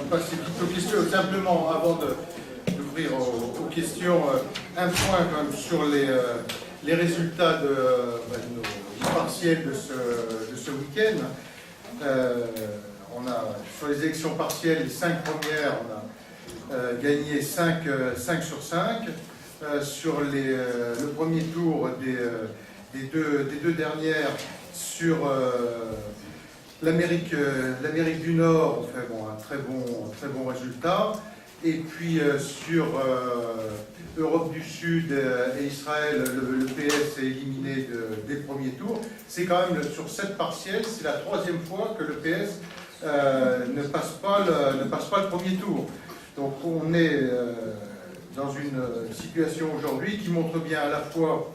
passer vite aux questions. Simplement, avant d'ouvrir aux questions, un point quand même sur les résultats de nos partiels de ce week-end. On a, sur les élections partielles, les 5 premières, on a gagné 5 sur 5. Sur le premier tour des deux dernières, sur l'Amérique du Nord, on fait un très bon résultat. Et puis sur Europe du Sud et Israël, le PS est éliminé dès le premier tour. C'est quand même, sur cette partielle, c'est la 3e fois que le PS ne passe pas le premier tour. Donc on est dans une situation aujourd'hui qui montre bien à la fois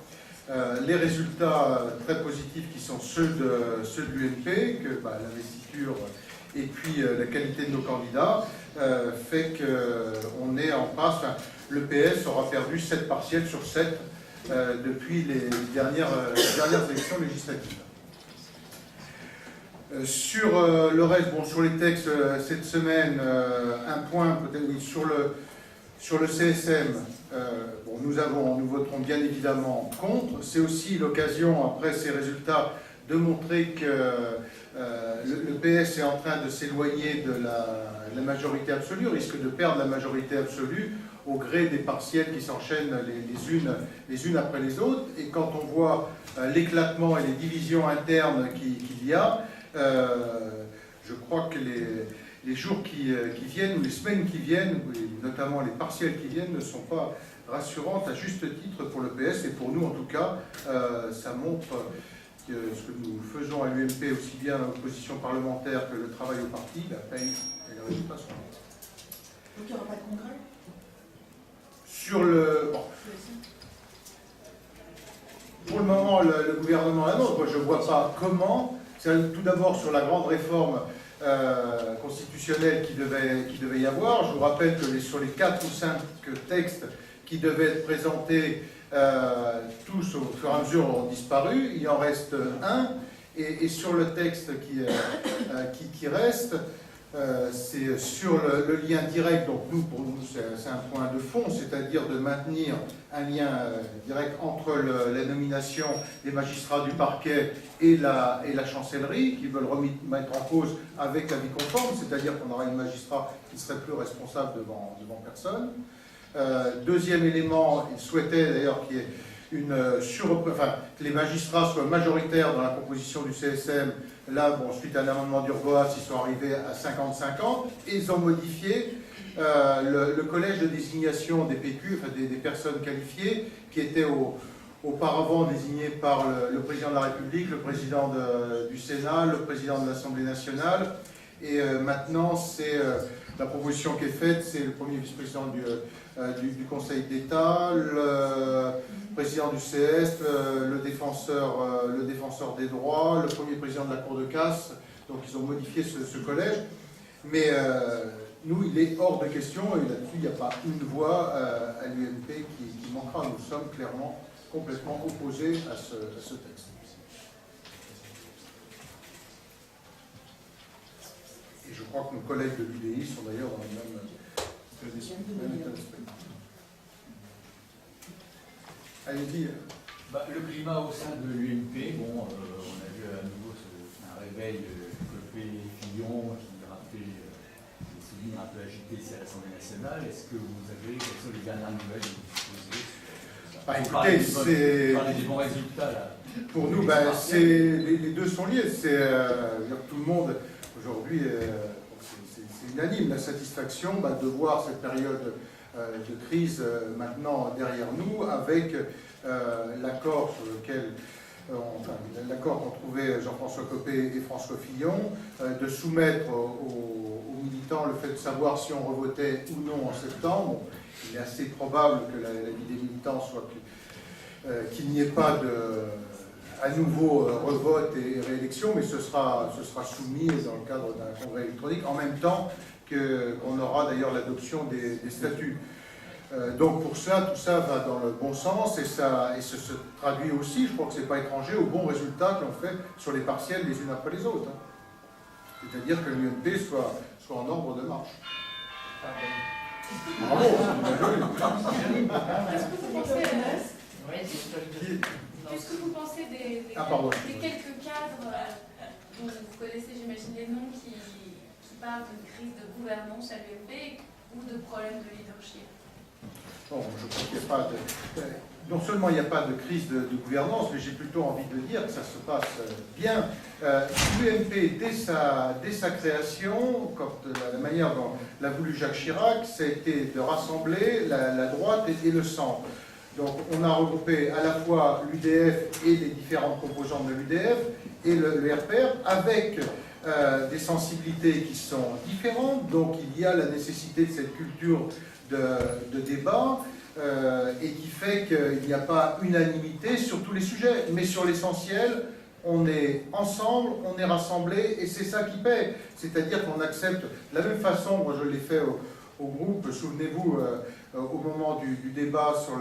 les résultats très positifs qui sont ceux de l'UMP, que l'investiture et puis la qualité de nos candidats fait qu'on est en passe. Enfin, le PS aura perdu 7 partiels sur 7 depuis les dernières élections législatives. Sur le reste, sur les textes cette semaine, un point peut-être sur le CSM. Nous voterons bien évidemment contre. C'est aussi l'occasion, après ces résultats, de montrer que le PS est en train de s'éloigner de la majorité absolue, risque de perdre la majorité absolue au gré des partiels qui s'enchaînent les unes après les autres. Et quand on voit l'éclatement et les divisions internes qu'il y a, je crois que les jours qui viennent, ou les semaines qui viennent, notamment les partiels qui viennent, ne sont pas rassurantes à juste titre pour le PS, et pour nous en tout cas, ça montre que ce que nous faisons à l'UMP, aussi bien en opposition parlementaire que le travail au parti, paye et les résultats sont là. Donc il n'y aura pas de congrès sur le... Bon. Pour le moment, le gouvernement annonce, moi je ne vois pas comment. Tout d'abord sur la grande réforme constitutionnelle qui devait y avoir. Je vous rappelle que sur les 4 ou 5 textes qui devaient être présentés, tous au fur et à mesure ont disparu. Il en reste un. Et sur le texte qui reste, c'est sur le lien direct. Donc pour nous, c'est un point de fond, c'est-à-dire de maintenir un lien direct entre la nomination des magistrats du parquet et la chancellerie, qui veulent mettre en cause avec l'avis conforme, c'est-à-dire qu'on aura un magistrat qui ne serait plus responsable devant personne. Deuxième élément, il souhaitait d'ailleurs qu'il y ait que les magistrats soient majoritaires dans la composition du CSM. Là, suite à un amendement d'Urgoas, ils sont arrivés à 50-50, et ils ont modifié le collège de désignation des PQ, des personnes qualifiées, qui étaient auparavant désignées par le président de la République, le président du Sénat, le président de l'Assemblée nationale, et maintenant, c'est la proposition qui est faite, c'est le premier vice-président du Conseil d'État, le président du CS, le défenseur des droits, le premier président de la Cour de casse. Donc ils ont modifié ce collège. Mais nous, il est hors de question, et là-dessus, il n'y a pas une voix à l'UMP qui manquera. Nous sommes clairement complètement opposés à ce texte. Et je crois que nos collègues de l'UDI sont d'ailleurs dans le même état d'esprit. Allez-y. Le climat au sein de l'UMP, on a vu à nouveau un réveil Copé et Fillon qui rappelait des lignes un peu agitées ici à l'Assemblée nationale. Est-ce que vous avez, quelles sont les dernières nouvelles que vous posez? Écoutez, parler des bons résultats là. Pour nous, les deux sont liés. Tout le monde aujourd'hui, c'est unanime, la satisfaction de voir cette période de crise maintenant derrière nous, avec l'accord sur lequel l'accord qu'ont trouvé Jean-François Copé et François Fillon, de soumettre aux militants le fait de savoir si on revotait ou non en septembre. Il est assez probable que l'avis des militants soit qu'il n'y ait pas à nouveau revote et réélection, mais ce sera soumis dans le cadre d'un congrès électronique, en même temps qu'on aura d'ailleurs l'adoption des statuts. Donc pour ça, tout ça va dans le bon sens, et se traduit aussi, je crois que ce n'est pas étranger, aux bons résultats que l'on fait sur les partiels les unes après les autres. C'est-à-dire que l'UMP soit en ordre de marche. Est-ce Bravo, que vous pensez, Qu'est-ce que vous pensez des quelques cadres dont vous connaissez, j'imagine, les noms qui parlent d'une crise de gouvernance à l'UMP ou de problèmes de leadership? Bon, je crois qu'il n'y a pas de... Non seulement il n'y a pas de crise de gouvernance, mais j'ai plutôt envie de dire que ça se passe bien. L'UMP, dès sa création, quand la manière dont l'a voulu Jacques Chirac, c'était de rassembler la droite et le centre. Donc on a regroupé à la fois l'UDF et les différentes composantes de l'UDF et le RPR avec des sensibilités qui sont différentes. Donc il y a la nécessité de cette culture de débat et qui fait qu'il n'y a pas unanimité sur tous les sujets. Mais sur l'essentiel, on est ensemble, on est rassemblés et c'est ça qui paie. C'est-à-dire qu'on accepte de la même façon, moi je l'ai fait au groupe, souvenez-vous, au moment du débat sur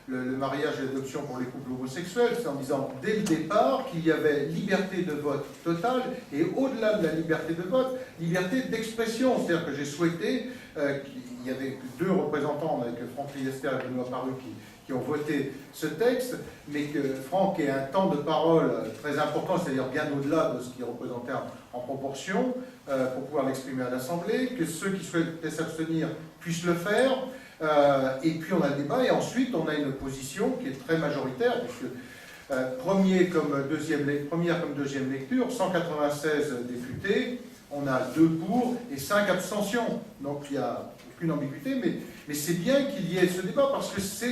le mariage et l'adoption pour les couples homosexuels, c'est en disant dès le départ qu'il y avait liberté de vote totale et au-delà de la liberté de vote, liberté d'expression. C'est-à-dire que j'ai souhaité qu'il y avait 2 représentants, avec Franck Liester et Benoît Paru, qui ont voté ce texte, mais que Franck ait un temps de parole très important, c'est-à-dire bien au-delà de ce qu'il représentait en proportion, pour pouvoir l'exprimer à l'Assemblée, que ceux qui souhaitaient s'abstenir puissent le faire, et puis on a le débat, et ensuite on a une position qui est très majoritaire, puisque première comme deuxième lecture, 196 députés, on a 2 pour et 5 abstentions, donc il n'y a aucune ambiguïté, mais c'est bien qu'il y ait ce débat, parce que ça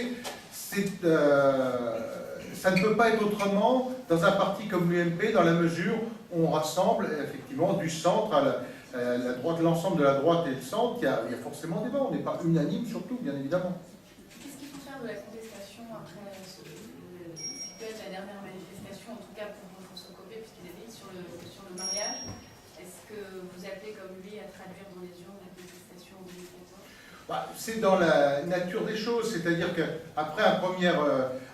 ne peut pas être autrement dans un parti comme l'UMP, dans la mesure où on rassemble effectivement du centre à la droite, l'ensemble de la droite et le centre. Il y a forcément débat, on n'est pas unanime sur tout, bien évidemment. Qu'est-ce qu'il faut faire de la contestation après la dernière manifestation, en tout cas pour François Copé, puisqu'il a dit sur le mariage? Est-ce que vous appelez comme lui à traduire dans les urnes la contestation obligatoire? C'est dans la nature des choses, c'est-à-dire qu'après un premier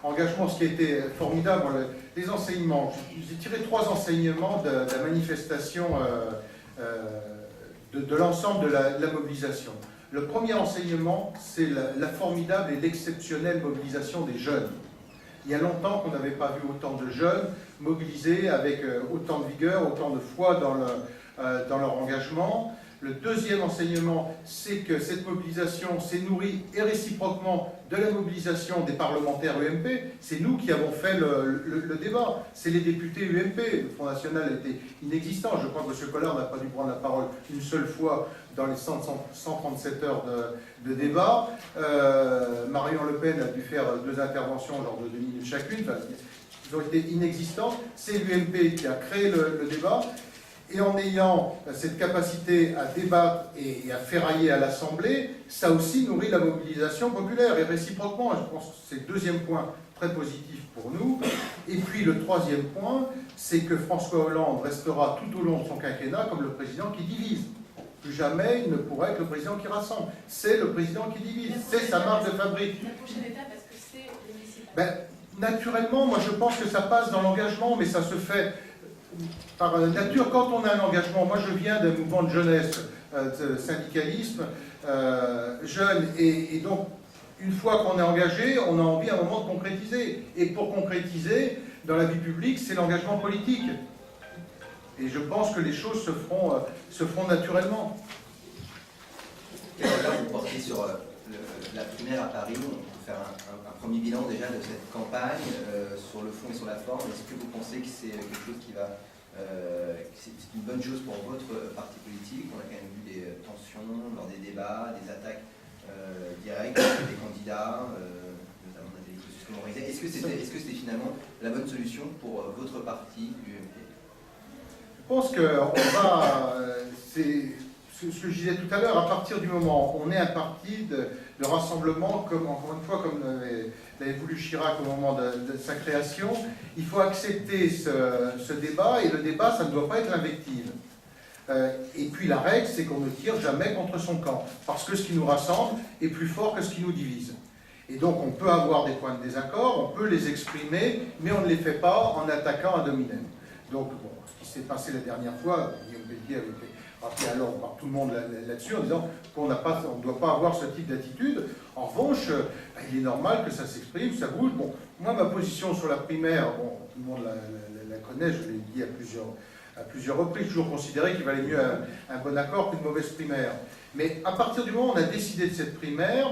engagement, ce qui a été formidable, les enseignements, j'ai tiré 3 enseignements de la manifestation de l'ensemble de la mobilisation. Le premier enseignement, c'est la formidable et l'exceptionnelle mobilisation des jeunes. Il y a longtemps qu'on n'avait pas vu autant de jeunes mobilisés avec autant de vigueur, autant de foi dans leur engagement. Le deuxième enseignement, c'est que cette mobilisation s'est nourrie et réciproquement de la mobilisation des parlementaires UMP. C'est nous qui avons fait le débat. C'est les députés UMP. Le Front National était inexistant. Je crois que M. Collard n'a pas dû prendre la parole une seule fois dans les 137 heures de débat. Marion Le Pen a dû faire 2 interventions, genre de 2 minutes chacune. Enfin, ils ont été inexistants. C'est l'UMP qui a créé le débat. Et en ayant cette capacité à débattre et à ferrailler à l'Assemblée, ça aussi nourrit la mobilisation populaire. Et réciproquement, je pense que c'est le deuxième point très positif pour nous. Et puis le troisième point, c'est que François Hollande restera tout au long de son quinquennat comme le président qui divise. Plus jamais il ne pourra être le président qui rassemble. C'est le président qui divise. C'est sa marque de fabrique. La prochaine étape, est-ce que c'est les municipales? Naturellement, moi je pense que ça passe dans l'engagement, mais ça se fait par nature, quand on a un engagement. Moi je viens d'un mouvement de jeunesse, de syndicalisme, jeune, et donc une fois qu'on est engagé, on a envie à un moment de concrétiser. Et pour concrétiser, dans la vie publique, c'est l'engagement politique. Et je pense que les choses se feront naturellement. Et là, vous portez sur la primaire à Paris. On peut faire un premier bilan déjà de cette campagne sur le fond et sur la forme. Est-ce que vous pensez que c'est quelque chose qui va... c'est une bonne chose pour votre parti politique? On a quand même vu des tensions lors des débats, des attaques directes des candidats, notamment Nathalie Kosciusko-Morizet. Est-ce que c'était finalement la bonne solution pour votre parti, l'UMP? Je pense qu'on va... c'est ce que je disais tout à l'heure, à partir du moment où on est un parti de rassemblement, comme, encore une fois, comme l'avait voulu Chirac au moment de sa création, il faut accepter ce débat, et le débat, ça ne doit pas être l'invective. Et puis la règle, c'est qu'on ne tire jamais contre son camp, parce que ce qui nous rassemble est plus fort que ce qui nous divise. Et donc on peut avoir des points de désaccord, on peut les exprimer, mais on ne les fait pas en attaquant ad hominem. Donc, bon, ce qui s'est passé la dernière fois, Guillaume Pelletier avait été rappelé alors par tout le monde là-dessus, en disant qu'on ne doit pas avoir ce type d'attitude. En revanche, il est normal que ça s'exprime, ça bouge. Bon, moi, ma position sur la primaire, bon, tout le monde la connaît, je l'ai dit à plusieurs reprises, toujours considéré qu'il valait mieux un bon accord qu'une mauvaise primaire. Mais à partir du moment où on a décidé de cette primaire,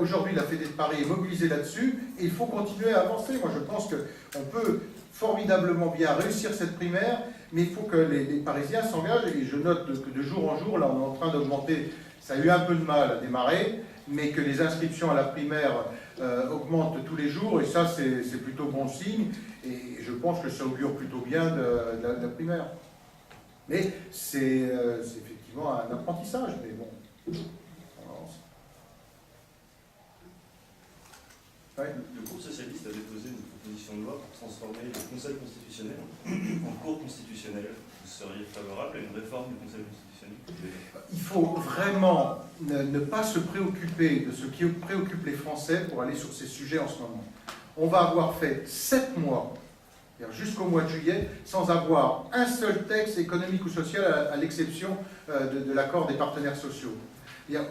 aujourd'hui la Fédé de Paris est mobilisée là-dessus, et il faut continuer à avancer. Moi, je pense qu'on peut formidablement bien réussir cette primaire, mais il faut que les Parisiens s'engagent, et je note que de jour en jour, là on est en train d'augmenter, ça a eu un peu de mal à démarrer, mais que les inscriptions à la primaire augmentent tous les jours, et ça c'est plutôt bon signe, et je pense que ça augure plutôt bien de la primaire. Mais c'est effectivement un apprentissage, mais bon, on avance. Ouais. Le groupe socialiste a déposé une proposition de loi pour transformer le Conseil constitutionnel en Cour constitutionnelle. Vous seriez favorable à une réforme du Conseil constitutionnel? Il faut vraiment ne pas se préoccuper de ce qui préoccupe les Français pour aller sur ces sujets en ce moment. On va avoir fait 7 mois, jusqu'au mois de juillet, sans avoir un seul texte économique ou social à l'exception de l'accord des partenaires sociaux.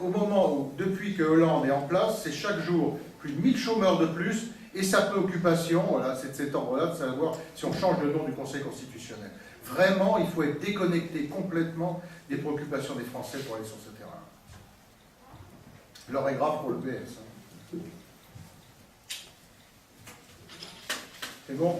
Au moment où, depuis que Hollande est en place, c'est chaque jour plus de 1000 chômeurs de plus, et sa préoccupation, voilà, c'est de cet ordre-là, de savoir si on change le nom du Conseil constitutionnel. Vraiment, il faut être déconnecté complètement des préoccupations des Français pour aller sur ce terrain. L'heure est grave pour le PS. C'est bon ?